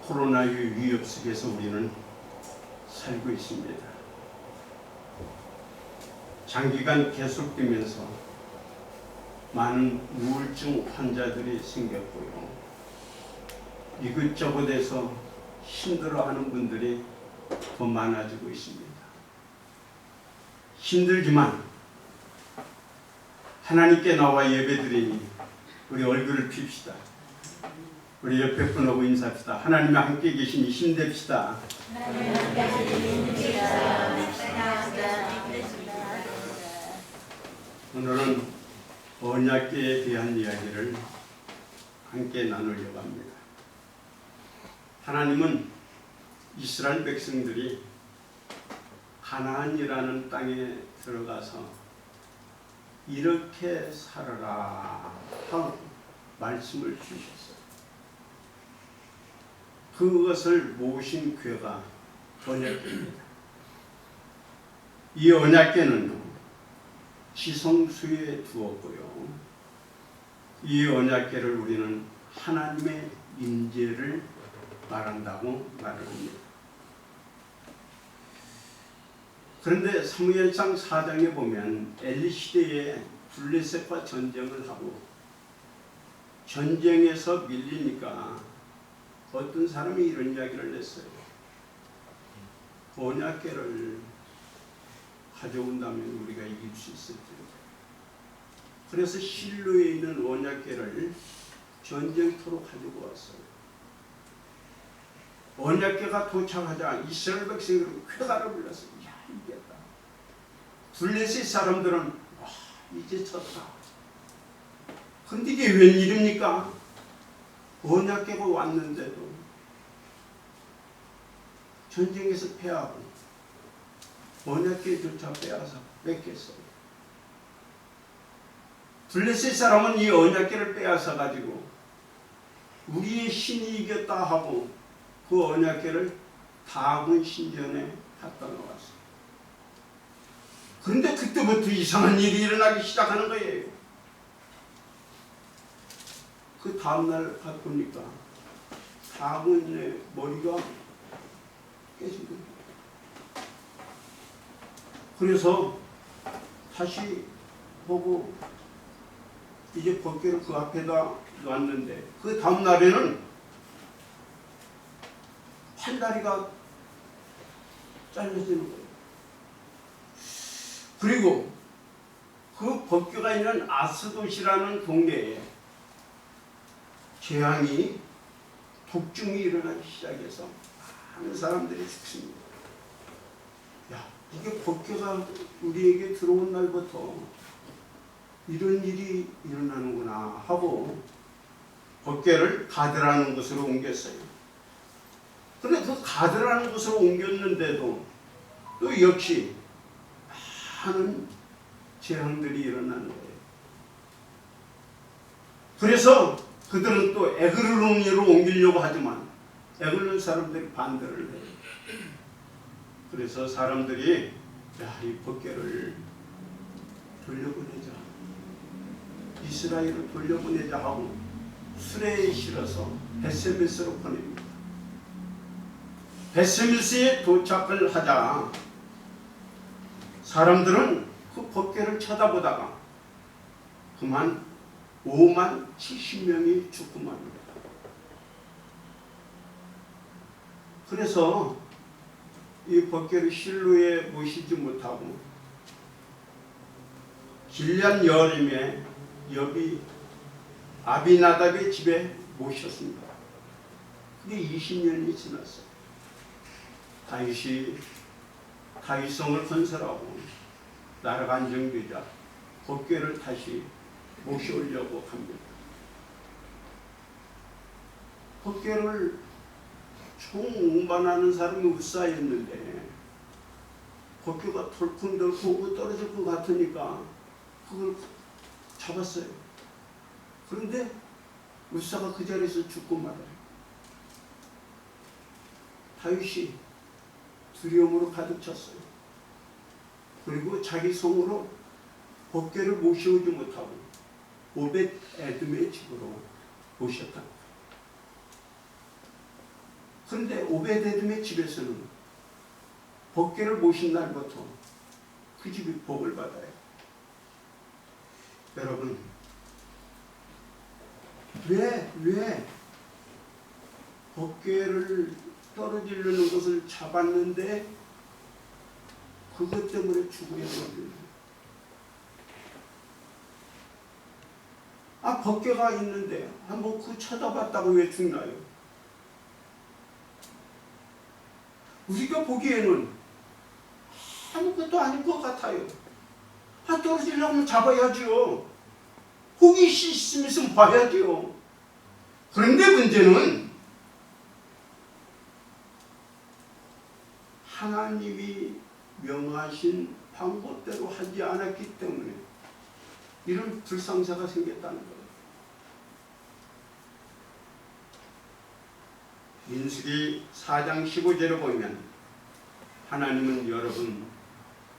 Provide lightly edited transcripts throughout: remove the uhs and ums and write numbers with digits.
코로나의 위협 속에서 우리는 살고 있습니다. 장기간 계속되면서 많은 우울증 환자들이 생겼고요. 이것저것에서 힘들어하는 분들이 더 많아지고 있습니다. 힘들지만 하나님께 나와 예배드리니 우리 얼굴을 핍시다. 우리 옆에 분하고 인사합시다. 하나님이 함께 계시니 힘냅시다. 오늘은 언약궤에 대한 이야기를 함께 나누려고 합니다. 하나님은 이스라엘 백성들이 가나안이라는 땅에 들어가서 이렇게 살아라 하고 말씀을 주셨어요. 그것을 모신 궤가 언약궤입니다. 이 언약궤는 지성수에 두었고요. 이 언약궤를 우리는 하나님의 임재를 말한다고 말을 합니다. 그런데 사무엘상 4장에 보면 엘리 시대에 블레셋과 전쟁을 하고 전쟁에서 밀리니까 어떤 사람이 이런 이야기를 했어요. 언약궤를 가져온다면 우리가 이길 수 있을 텐데. 그래서 실로에 있는 언약궤를 전쟁터로 가지고 왔어요. 언약궤가 도착하자 이스라엘 백성들은 쾌가를 불렀어요. 야, 이겼다. 블레셋 사람들은 와, 이제 졌다. 근데 이게 웬일입니까? 언약궤가 왔는데도 전쟁에서 패하고 언약궤조차 빼앗아 뺏겼어요. 블레셋 사람은 이 언약궤를 빼앗아 가지고 우리의 신이 이겼다 하고 그 언약궤를 다곤 신전에 갖다 놓았어요. 그런데 그때부터 이상한 일이 일어나기 시작하는 거예요. 그 다음날 가보니까 다곤의 머리가 깨진 거예요. 그래서 다시 보고 이제 법궤를 그 앞에다 놨는데 그 다음 날에는 팔다리가 잘려지는 거예요. 그리고 그 법궤가 있는 아스돗이라는 동네에 재앙이 독중이 일어나기 시작해서 많은 사람들이 죽습니다. 야, 이게 법궤가 우리에게 들어온 날부터 이런 일이 일어나는구나 하고 법궤를 가드라는 곳으로 옮겼어요. 그런데 그 가드라는 곳으로 옮겼는데도 또 역시 많은 재앙들이 일어나는 거예요. 그래서 그들은 또 에그론으로 옮기려고 하지만 에글론 사람들이 반대를 해요. 그래서 사람들이 야, 이 법궤를 돌려보내자, 이스라엘을 돌려보내자 하고 수레에 실어서 베세메스로 보냅니다. 베세메스에 도착을 하자 사람들은 그 법궤를 쳐다보다가 그만 5만 70명이 죽고 말입니다. 그래서 이 법궤를 실로에 모시지 못하고 길앗 여림의 여비 아비나답의 집에 모셨습니다. 그게 20년이 지났어요. 다윗이 다윗성을 건설하고 나라가 안정되자 법궤를 다시 모셔오려고 합니다. 법궤를 총 운반하는 사람이 우사였는데 법궤가 덜컹덜컹 떨어질 것 같으니까 그걸 잡았어요. 그런데 우사가 그 자리에서 죽고 말아요. 다윗이 두려움으로 가득 찼어요. 그리고 자기 성으로 법궤를 모셔오지 못하고 오벳 에돔의 집으로 모셨다. 그런데 오베데돔의 집에서는 법궤를 모신 날부터 그 집이 복을 받아요. 여러분, 왜 법궤를 떨어지려는 것을 잡았는데 그것 때문에 죽어야 되는? 법궤가 있는데 한번 그 쳐다봤다고 왜 죽나요? 우리가 보기에는 아무것도 아닌 것 같아요. 떨어지려면 잡아야죠. 호기심 있으면 봐야죠. 그런데 문제는 하나님이 명하신 방법대로 하지 않았기 때문에 이런 불상사가 생겼다는 거예요. 민수기 4장 15절을 보면 하나님은 여러분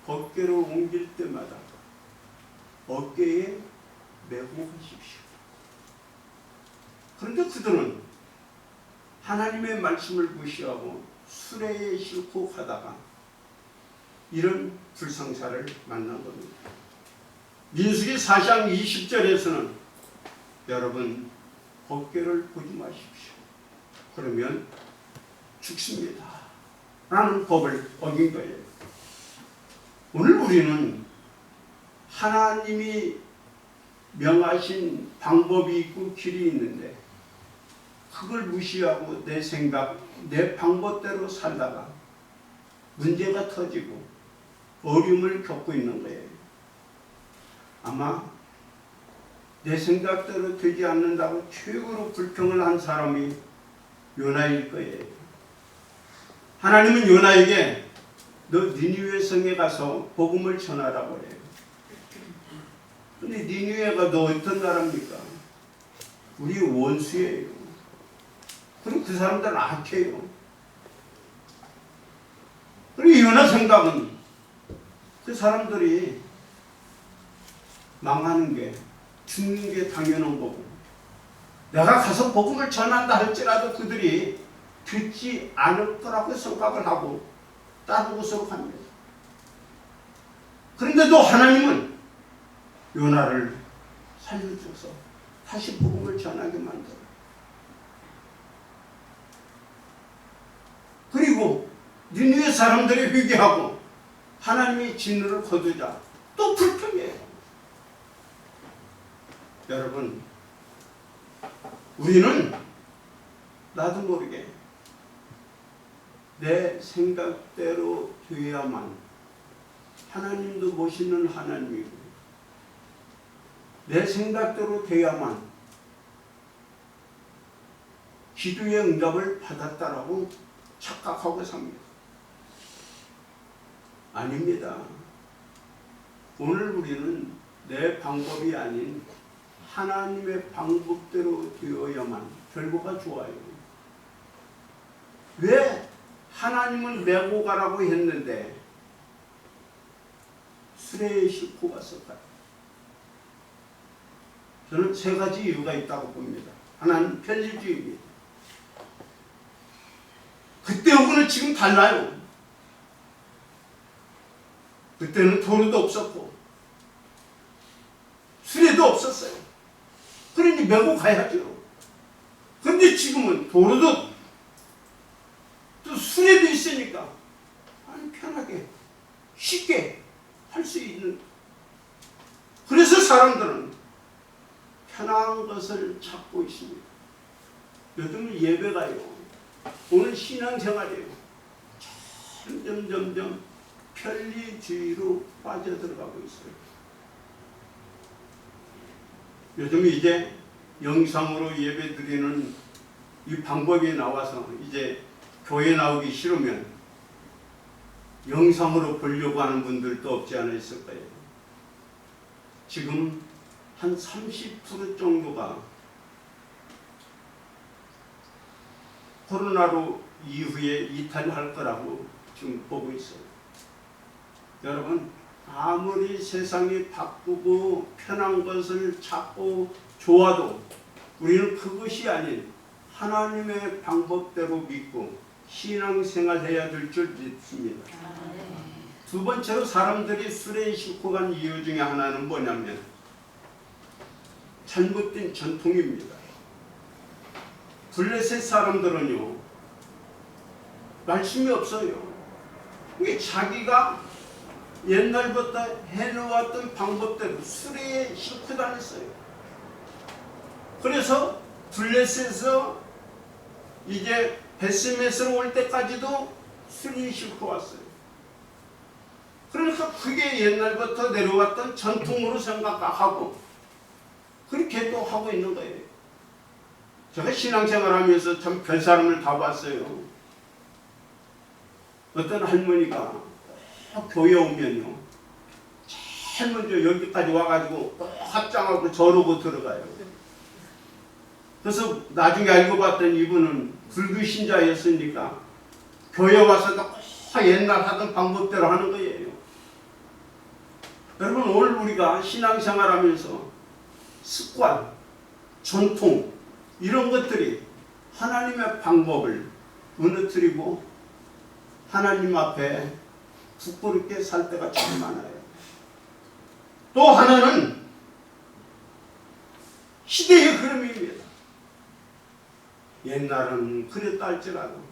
법궤를 옮길 때마다 어깨에 메고 가십시오. 그런데 그들은 하나님의 말씀을 무시하고 수레에 싣고 가다가 이런 불상사를 만난 겁니다. 민수기 4장 20절에서는 여러분 법궤를 보지 마십시오. 그러면 죽습니다. 라는 법을 어긴 거예요. 오늘 우리는 하나님이 명하신 방법이 있고 길이 있는데 그걸 무시하고 내 생각, 내 방법대로 살다가 문제가 터지고 어려움을 겪고 있는 거예요. 아마 내 생각대로 되지 않는다고 최고로 불평을 한 사람이 요나일 거예요. 하나님은 요나에게 너 니느웨 성에 가서 복음을 전하라고 해요. 근데 니느웨가 너 어떤 나라입니까? 우리 원수예요. 그리고 그 사람들은 악해요. 그리고 요나 생각은 그 사람들이 망하는 게, 죽는 게 당연한 거고, 내가 가서 복음을 전한다 할지라도 그들이 듣지 않을 거라고 생각을 하고 다른 곳으로 갑니다. 그런데도 하나님은 요나를 살려줘서 다시 복음을 전하게 만들어요. 그리고 니느웨 사람들이 회개하고 하나님이 진노를 거두자 또 불평해요. 여러분, 우리는 나도 모르게 내 생각대로 되어야만 하나님도 모시는 하나님이고 내 생각대로 되어야만 기도의 응답을 받았다라고 착각하고 삽니다. 아닙니다. 오늘 우리는 내 방법이 아닌 하나님의 방법대로 되어야만 결과가 좋아요. 왜 하나님은 메고 가라고 했는데 수레에 싣고 갔을까요? 저는 세 가지 이유가 있다고 봅니다. 하나는 편리주의입니다. 그때하고는 지금 달라요. 그때는 도로도 없었고 수레도 없었어요. 그러니 메고 가야죠. 그런데 지금은 도로도 또 수레도 있으니까 아주 편하게 쉽게 할 수 있는, 그래서 사람들은 편한 것을 찾고 있습니다. 요즘은 예배가요, 오늘 신앙생활이에요, 점점 편리주의로 빠져들어가고 있어요. 요즘 이제 영상으로 예배 드리는 이 방법이 나와서 이제 교회 나오기 싫으면 영상으로 보려고 하는 분들도 없지 않아 있을 거예요. 지금 한 30% 정도가 코로나로 이후에 이탈할 거라고 지금 보고 있어요. 여러분, 아무리 세상이 바쁘고 편한 것을 찾고 좋아도 우리는 그것이 아닌 하나님의 방법대로 믿고 신앙생활 해야 될 줄 믿습니다. 두 번째로 사람들이 술에 싣고 간 이유 중에 하나는 뭐냐면 잘못된 전통입니다. 블레셋 사람들은요, 말씀이 없어요. 이게 자기가 옛날부터 해놓았던 방법대로 술에 싣고 다녔어요. 그래서 블레셋에서 이제 베스메스로 올 때까지도 술이 싣고 왔어요. 그러니까 그게 옛날부터 내려왔던 전통으로 생각하고 그렇게 또 하고 있는 거예요. 제가 신앙생활하면서 참 별 사람을 다 봤어요. 어떤 할머니가 교회 오면요, 제일 먼저 여기까지 와가지고 합장하고 저러고 들어가요. 그래서 나중에 알고 봤더니 이분은 불교 신자였으니까 교회 와서도 옛날 하던 방법대로 하는 거예요. 여러분, 오늘 우리가 신앙생활하면서 습관, 전통 이런 것들이 하나님의 방법을 무너뜨리고 하나님 앞에 부끄럽게 살 때가 참 많아요. 또 하나는 시대의 흐름입니다. 옛날은 그랬다 할지라도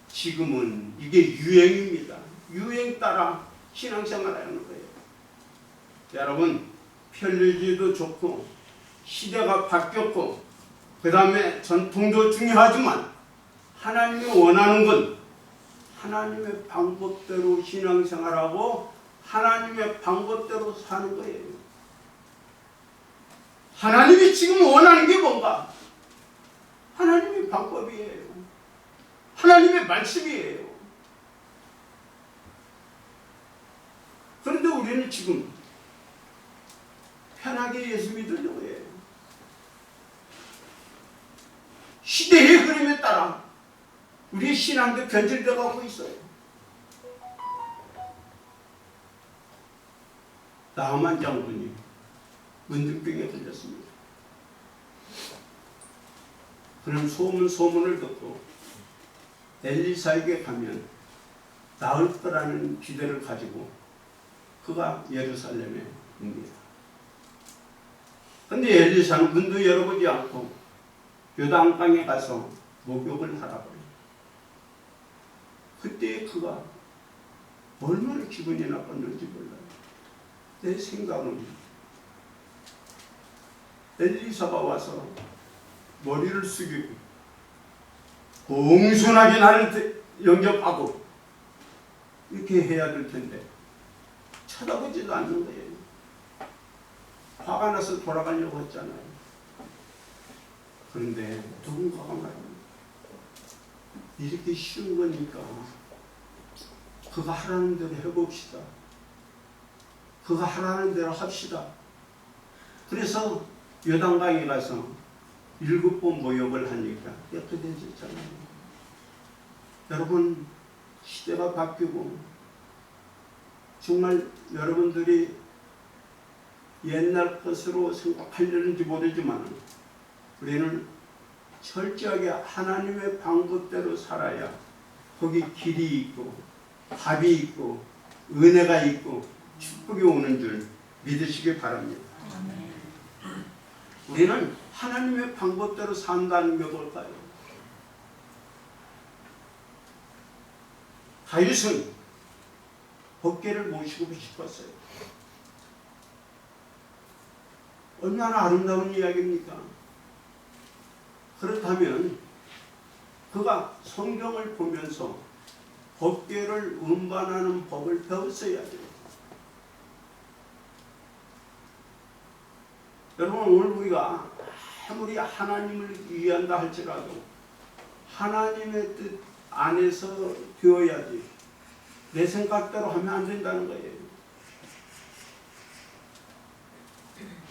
지금은 이게 유행입니다. 유행 따라 신앙생활하는 거예요. 여러분, 편리지도 좋고 시대가 바뀌었고 그 다음에 전통도 중요하지만 하나님이 원하는 건 하나님의 방법대로 신앙생활하고 하나님의 방법대로 사는 거예요. 하나님이 지금 원하는 게 뭔가? 하나님의 방법이에요. 하나님의 말씀이에요. 그런데 우리는 지금 편하게 예수 믿으려고 해요. 시대의 흐름에 따라 우리의 신앙도 변질되어 가고 있어요. 나만 장군이 문둥병에 걸렸습니다. 그럼 소문을 듣고 엘리사에게 가면 나을 거라는 기대를 가지고 그가 예루살렘에 옵니다. 그런데 엘리사는 문도 열어보지 않고 요단강에 가서 목욕을 하라고 해요. 그때 그가 얼마나 기분이 나빴는지 몰라요. 내 생각은 엘리사가 와서 머리를 숙이고 공손하게 나를 영접하고 이렇게 해야 될 텐데 쳐다보지도 않는 거예요. 화가 나서 돌아가려고 했잖아요. 그런데 누군가가 말합니다. 이렇게 쉬운 거니까 그가 하라는 대로 해봅시다. 그가 하라는 대로 합시다. 그래서 요단강에 가서 7번 모욕을 하니까 깨끗해졌잖아요. 여러분, 시대가 바뀌고 정말 여러분들이 옛날 것으로 생각하려는지 모르지만 우리는 철저하게 하나님의 방법대로 살아야 거기 길이 있고 답이 있고 은혜가 있고 축복이 오는 줄 믿으시기 바랍니다. 우리는 하나님의 방법대로 산다는 게 뭘까요? 다윗은 법궤를 모시고 싶었어요. 얼마나 아름다운 이야기입니까? 그렇다면 그가 성경을 보면서 법궤를 운반하는 법을 배웠어야죠. 여러분, 오늘 우리가 아무리 하나님을 위한다 할지라도 하나님의 뜻 안에서 되어야지 내 생각대로 하면 안 된다는 거예요.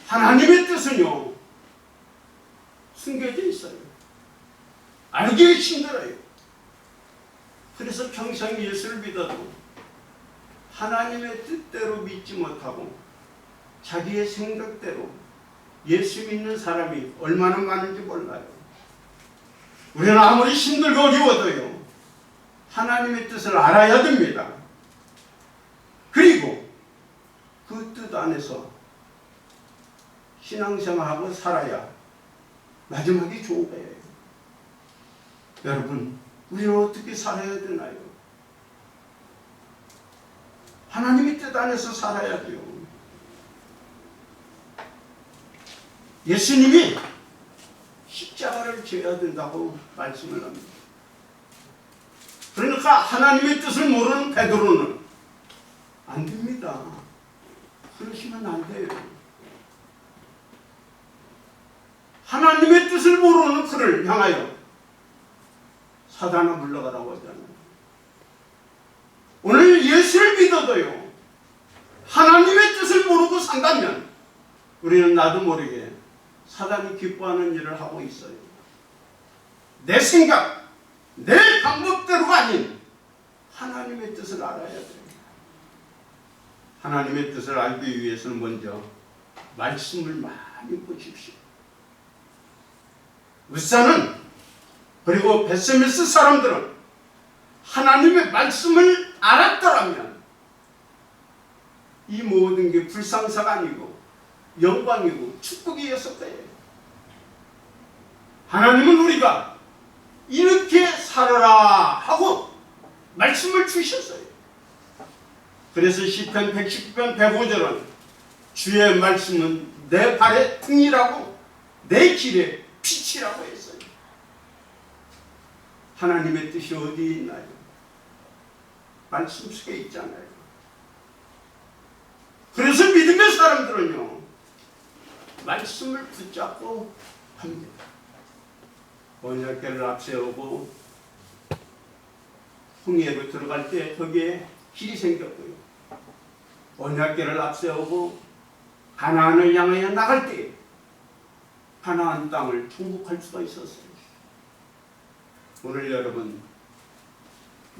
하나님의 뜻은요 숨겨져 있어요. 알기 힘들어요. 그래서 평생 예수를 믿어도 하나님의 뜻대로 믿지 못하고 자기의 생각대로 예수 믿는 사람이 얼마나 많은지 몰라요. 우리는 아무리 힘들고 어려워도요, 하나님의 뜻을 알아야 됩니다. 그리고 그 뜻 안에서 신앙생활하고 살아야 마지막이 좋은 거예요. 여러분, 우리는 어떻게 살아야 되나요? 하나님의 뜻 안에서 살아야 돼요. 예수님이 십자가를 져야 된다고 말씀을 합니다. 그러니까 하나님의 뜻을 모르는 베드로는 안 됩니다. 그러시면 안 돼요. 하나님의 뜻을 모르는 그를 향하여 사단아 물러가라고 하잖아요. 오늘 예수를 믿어도요, 하나님의 뜻을 모르고 산다면 우리는 나도 모르게 사단이 기뻐하는 일을 하고 있어요. 내 생각, 내 방법대로가 아닌 하나님의 뜻을 알아야 돼요. 하나님의 뜻을 알기 위해서는 먼저 말씀을 많이 보십시오. 웃사는 그리고 베세메스 사람들은 하나님의 말씀을 알았더라면 이 모든 게 불상사가 아니고 영광이고 축복이었을 거예요. 하나님은 우리가 이렇게 살아라 하고 말씀을 주셨어요. 그래서 시편 119편 105절은 주의 말씀은 내 발의 등이라고 내 길의 빛이라고 했어요. 하나님의 뜻이 어디에 있나요? 말씀 속에 있잖아요. 그래서 믿음의 사람들은요, 말씀을 붙잡고 합니다. 언약궤를 앞세우고 홍해로 들어갈 때 거기에 길이 생겼고요. 언약궤를 앞세우고 가나안을 향하여 나갈 때 가나안 땅을 정복할 수가 있었어요. 오늘 여러분,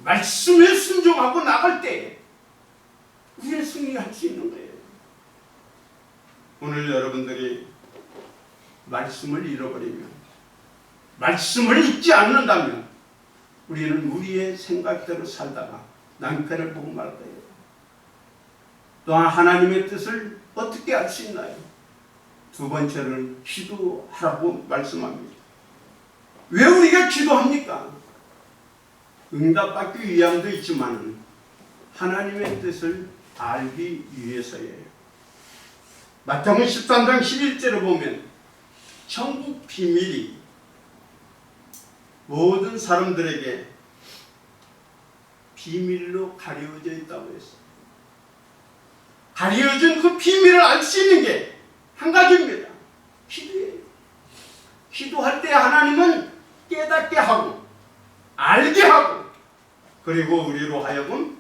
말씀에 순종하고 나갈 때 우리는 승리할 수 있는 거예요. 오늘 여러분들이 말씀을 잃어버리면, 말씀을 잊지 않는다면 우리는 우리의 생각대로 살다가 낭패를 보고 말 거예요. 또한 하나님의 뜻을 어떻게 알 수 있나요? 두 번째는 기도하라고 말씀합니다. 왜 우리가 기도합니까? 응답받기 위함도 있지만 하나님의 뜻을 알기 위해서예요. 마태복음 13장 11절에 보면 천국 비밀이 모든 사람들에게 비밀로 가려져 있다고 했어요. 가려진 그 비밀을 알 수 있는 게 한 가지입니다. 기도예요. 기도할 때 하나님은 깨닫게 하고 알게 하고 그리고 우리로 하여금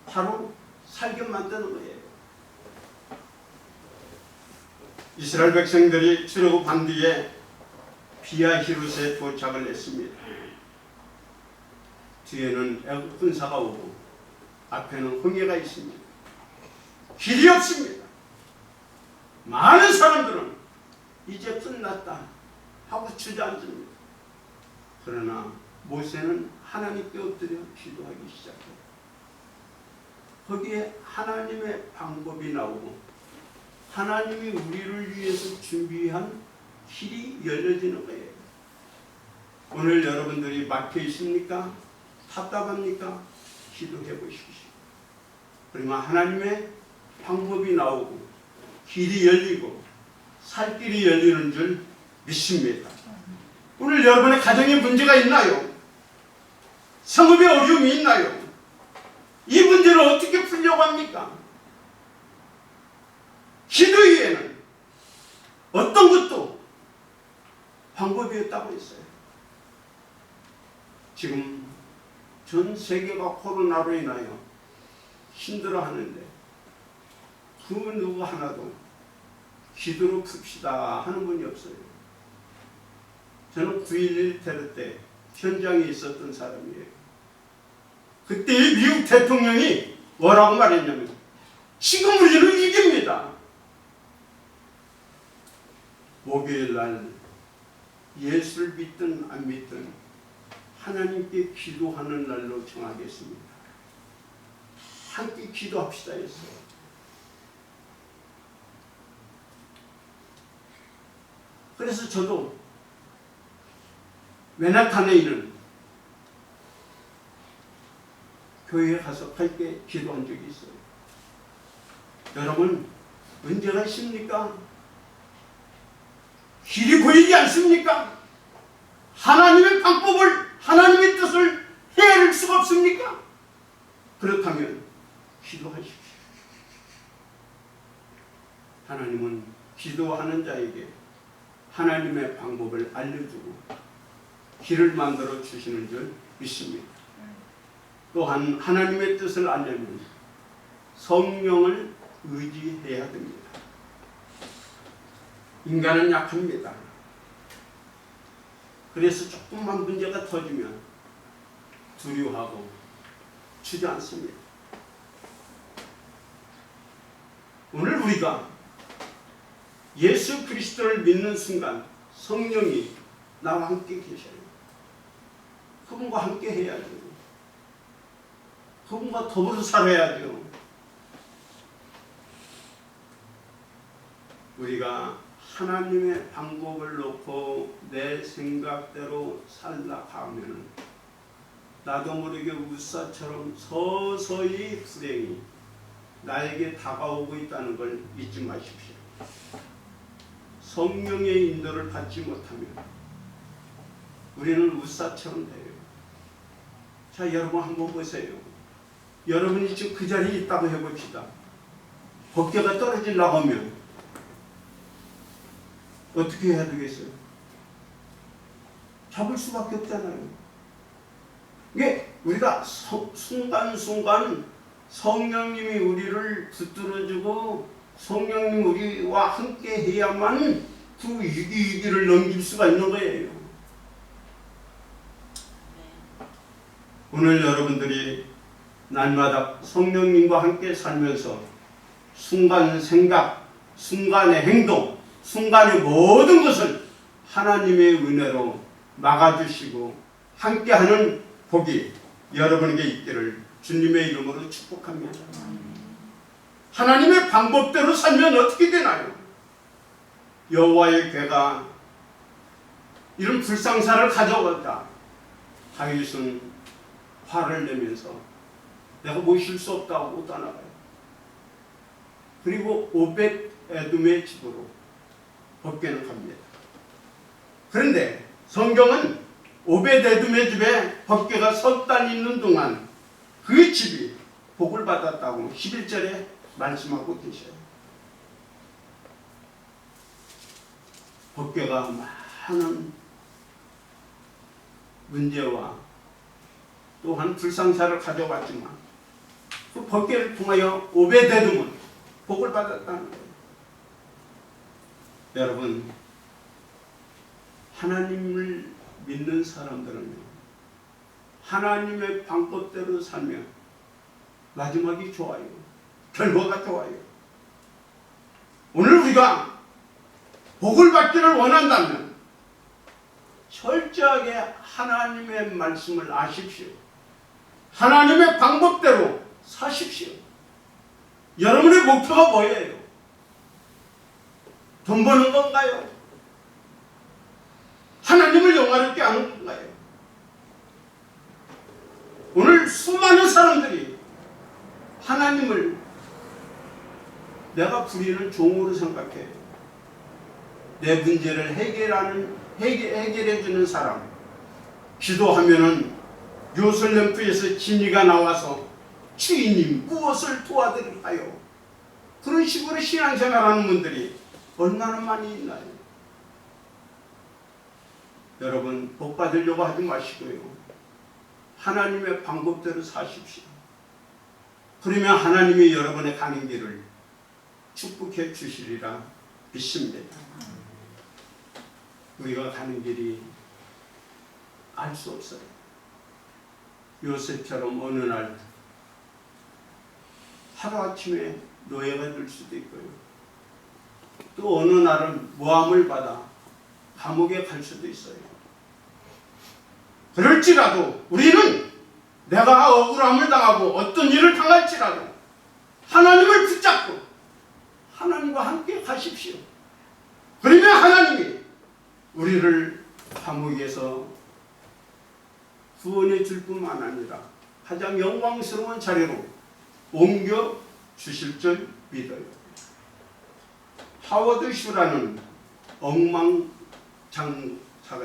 바로 살게 만드는 거예요. 이스라엘 백성들이 출애굽한 뒤에 비아히롯에 도착을 했습니다. 뒤에는 애굽 군사가 오고 앞에는 홍해가 있습니다. 길이 없습니다. 많은 사람들은 이제 끝났다 하고 주저앉습니다. 그러나 모세는 하나님께 엎드려 기도하기 시작해요. 거기에 하나님의 방법이 나오고 하나님이 우리를 위해서 준비한 길이 열려지는 거예요. 오늘 여러분들이 막혀 있습니까? 답답합니까? 기도해 보십시오. 그러면 하나님의 방법이 나오고 길이 열리고 살 길이 열리는 줄 믿습니다. 오늘 여러분의 가정에 문제가 있나요? 성업에 어려움이 있나요? 이 문제를 어떻게 풀려고 합니까? 기도 위에는 어떤 것도 방법이 없다고 했어요. 지금 전 세계가 코로나로 인하여 힘들어하는데 그 누구 하나도 기도로 풉시다 하는 분이 없어요. 저는 9.11 테러 때 현장에 있었던 사람이에요. 그때 미국 대통령이 뭐라고 말했냐면 지금 우리는 이깁니다. 목요일 날 예수를 믿든 안 믿든 하나님께 기도하는 날로 정하겠습니다. 함께 기도합시다 했어요. 그래서 저도 맨하탄에 있는 교회에 가서 함께 기도한 적이 있어요. 여러분, 문제가 있습니까? 길이 보이지 않습니까? 하나님의 방법을, 하나님의 뜻을 헤아릴 수가 없습니까? 그렇다면 기도하십시오. 하나님은 기도하는 자에게 하나님의 방법을 알려주고 길을 만들어 주시는 줄 믿습니다. 또한 하나님의 뜻을 알려면 성령을 의지해야 됩니다. 인간은 약합니다. 그래서 조금만 문제가 터지면 두려워하고 주저앉습니다. 오늘 우리가 예수 그리스도를 믿는 순간 성령이 나와 함께 계셔요. 그분과 함께 해야죠. 그분과 더불어 살아야죠. 우리가 하나님의 방법을 놓고 내 생각대로 살다 가면 나도 모르게 우사처럼 서서히 불행이 나에게 다가오고 있다는 걸 잊지 마십시오. 성령의 인도를 받지 못하면 우리는 우사처럼 돼요. 자, 여러분 한번 보세요. 여러분이 지금 그 자리에 있다고 해봅시다. 법궤가 떨어지려고 하면 어떻게 해야 되겠어요? 잡을 수밖에 없잖아요. 이게 우리가 순간순간 성령님이 우리를 붙들어주고 성령님 우리와 함께 해야만 그 위기를 넘길 수가 있는 거예요. 오늘 여러분들이 날마다 성령님과 함께 살면서 순간 생각, 순간의 행동, 순간의 모든 것을 하나님의 은혜로 막아주시고 함께하는 복이 여러분에게 있기를 주님의 이름으로 축복합니다. 하나님의 방법대로 살면 어떻게 되나요? 여호와의 괴가 이런 불상사를 가져왔다. 다윗은 화를 내면서 내가 모실 수 없다고 떠나가요. 그리고 오벳 에돔의 집으로 법궤는 갑니다. 그런데 성경은 오벳 에돔의 집에 법궤가 석 달 있는 동안 그 집이 복을 받았다고 11절에 말씀하고 계셔요. 법궤가 많은 문제와 또한 불상사를 가져왔지만 그 법궤를 통하여 오벳 에돔은 복을 받았다는 거예요. 여러분, 하나님을 믿는 사람들은요, 하나님의 방법대로 살면 마지막이 좋아요. 결과가 좋아요. 오늘 우리가 복을 받기를 원한다면 철저하게 하나님의 말씀을 아십시오. 하나님의 방법대로 사십시오. 여러분의 목표가 뭐예요? 돈 버는 건가요? 하나님을 영화롭게 하는 건가요? 오늘 수많은 사람들이 하나님을 내가 부리는 종으로 생각해요. 내 문제를 해결해주는 사람. 기도하면은 요술램프에서 진이가 나와서 주인님 무엇을 도와드릴까요? 그런 식으로 신앙생활하는 분들이 얼마나 많이 있나요? 여러분, 복 받으려고 하지 마시고요. 하나님의 방법대로 사십시오. 그러면 하나님이 여러분의 가는 길을 축복해 주시리라 믿습니다. 우리가 가는 길이 알 수 없어요. 요셉처럼 어느 날 하루아침에 노예가 될 수도 있고요. 또 어느 날은 모함을 받아 감옥에 갈 수도 있어요. 그럴지라도 우리는 내가 억울함을 당하고 어떤 일을 당할지라도 하나님을 붙잡고 하나님과 함께 가십시오. 그러면 하나님이 우리를 감옥에서 구원해 줄 뿐만 아니라 가장 영광스러운 자리로 옮겨 주실 줄 믿어요. 하워드 슈라는 억망장자가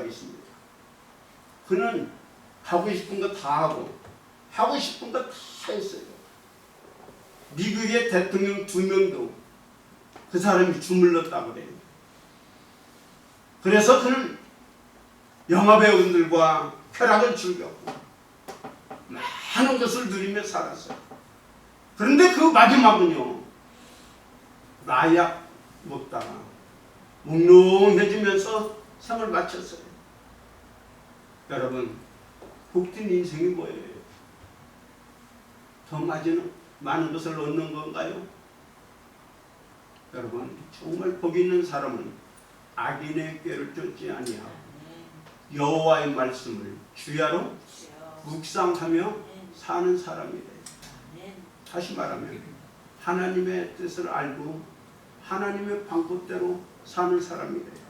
있습니다. 그는 하고 싶은 거 다 하고 하고 싶은 거 다 했어요. 미국의 대통령 2명도 그 사람이 주물렀다고 그래요. 그래서 그는 영화배우들과 쾌락을 즐겼고 많은 것을 누리며 살았어요. 그런데 그 마지막은요, 마약 먹다가 몽롱해지면서 생을 마쳤어요. 여러분, 복된 인생이 뭐예요? 더 많은 것을 얻는 건가요? 여러분, 정말 복 있는 사람은 악인의 꾀를 쫓지 아니하고 여호와의 말씀을 주야로 묵상하며 사는 사람이래요. 다시 말하면 하나님의 뜻을 알고 하나님의 방법대로 사는 사람이래요.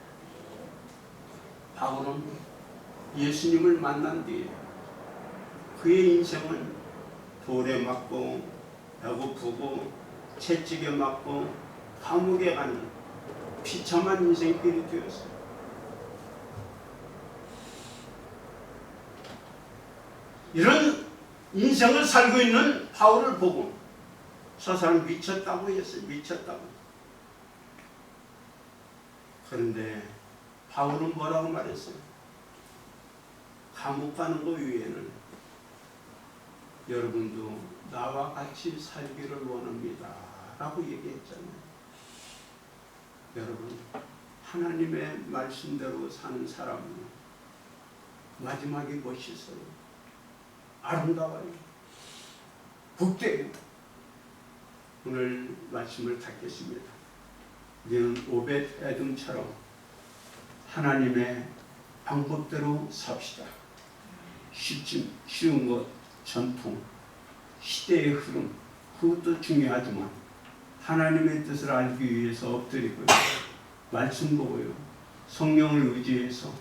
바울은 예수님을 만난 뒤에 그의 인생은 돌에 맞고 배고프고 채찍에 맞고 감옥에 가는 비참한 인생길이 되었어요. 이런 인생을 살고 있는 바울을 보고 저 사람 미쳤다고 했어요. 미쳤다고. 그런데 바울은 뭐라고 말했어요? 감옥 가는 거 위에는 여러분도 나와 같이 살기를 원합니다 라고 얘기했잖아요. 여러분, 하나님의 말씀대로 사는 사람은 마지막이 멋있어요. 아름다워요. 복돼요. 오늘 말씀을 닫겠습니다. 우리는 오벳 에돔처럼 하나님의 방법대로 삽시다. 쉬운 것, 전통, 시대의 흐름, 그것도 중요하지만 하나님의 뜻을 알기 위해서 엎드리고요. 말씀 보고요. 성령을 의지해서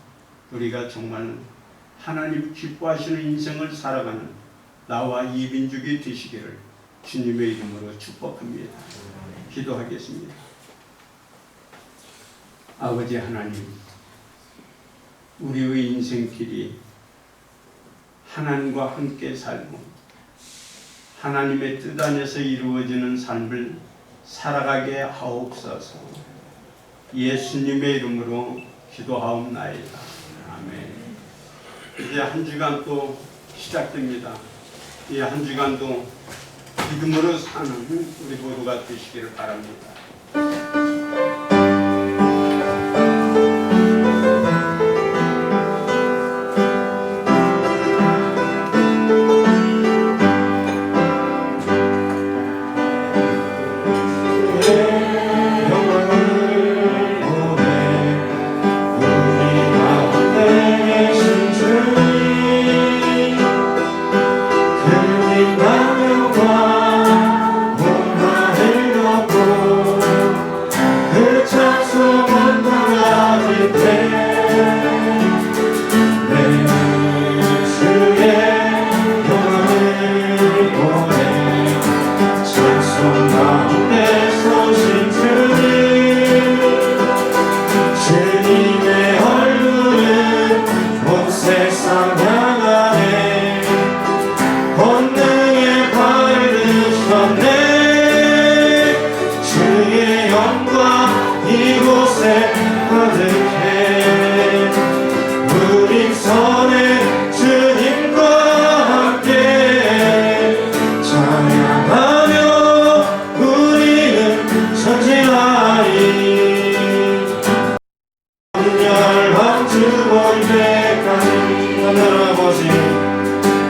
우리가 정말 하나님 기뻐하시는 인생을 살아가는 나와 이민족이 되시기를 주님의 이름으로 축복합니다. 기도하겠습니다. 아버지 하나님, 우리의 인생길이 하나님과 함께 살고 하나님의 뜻 안에서 이루어지는 삶을 살아가게 하옵소서. 예수님의 이름으로 기도하옵나이다. 아멘. 이제 한 주간 또 시작됩니다. 이 한 주간도 믿음으로 사는 우리 모두가 되시기를 바랍니다.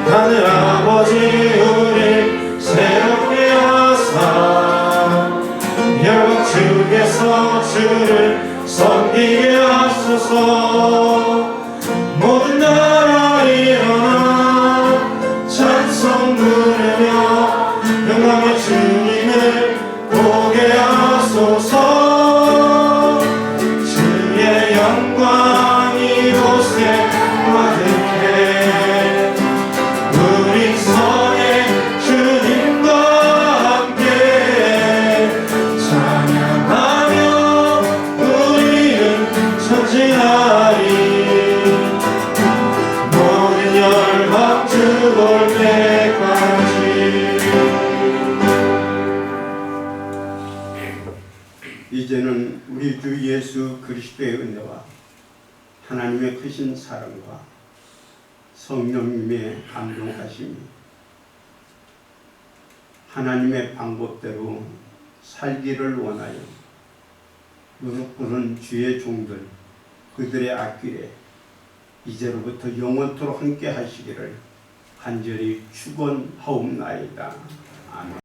하늘아버지 우리 새롭게 하사 영광 주께서 주를 섬기게 하소서. 모든 나라 이름 은혜와 하나님의 크신 사랑과 성령님의 감동하심이 하나님의 방법대로 살기를 원하여 무릎 꿇은 주의 종들 그들의 앞길에 이제로부터 영원토록 함께 하시기를 간절히 축원하옵나이다. 아멘.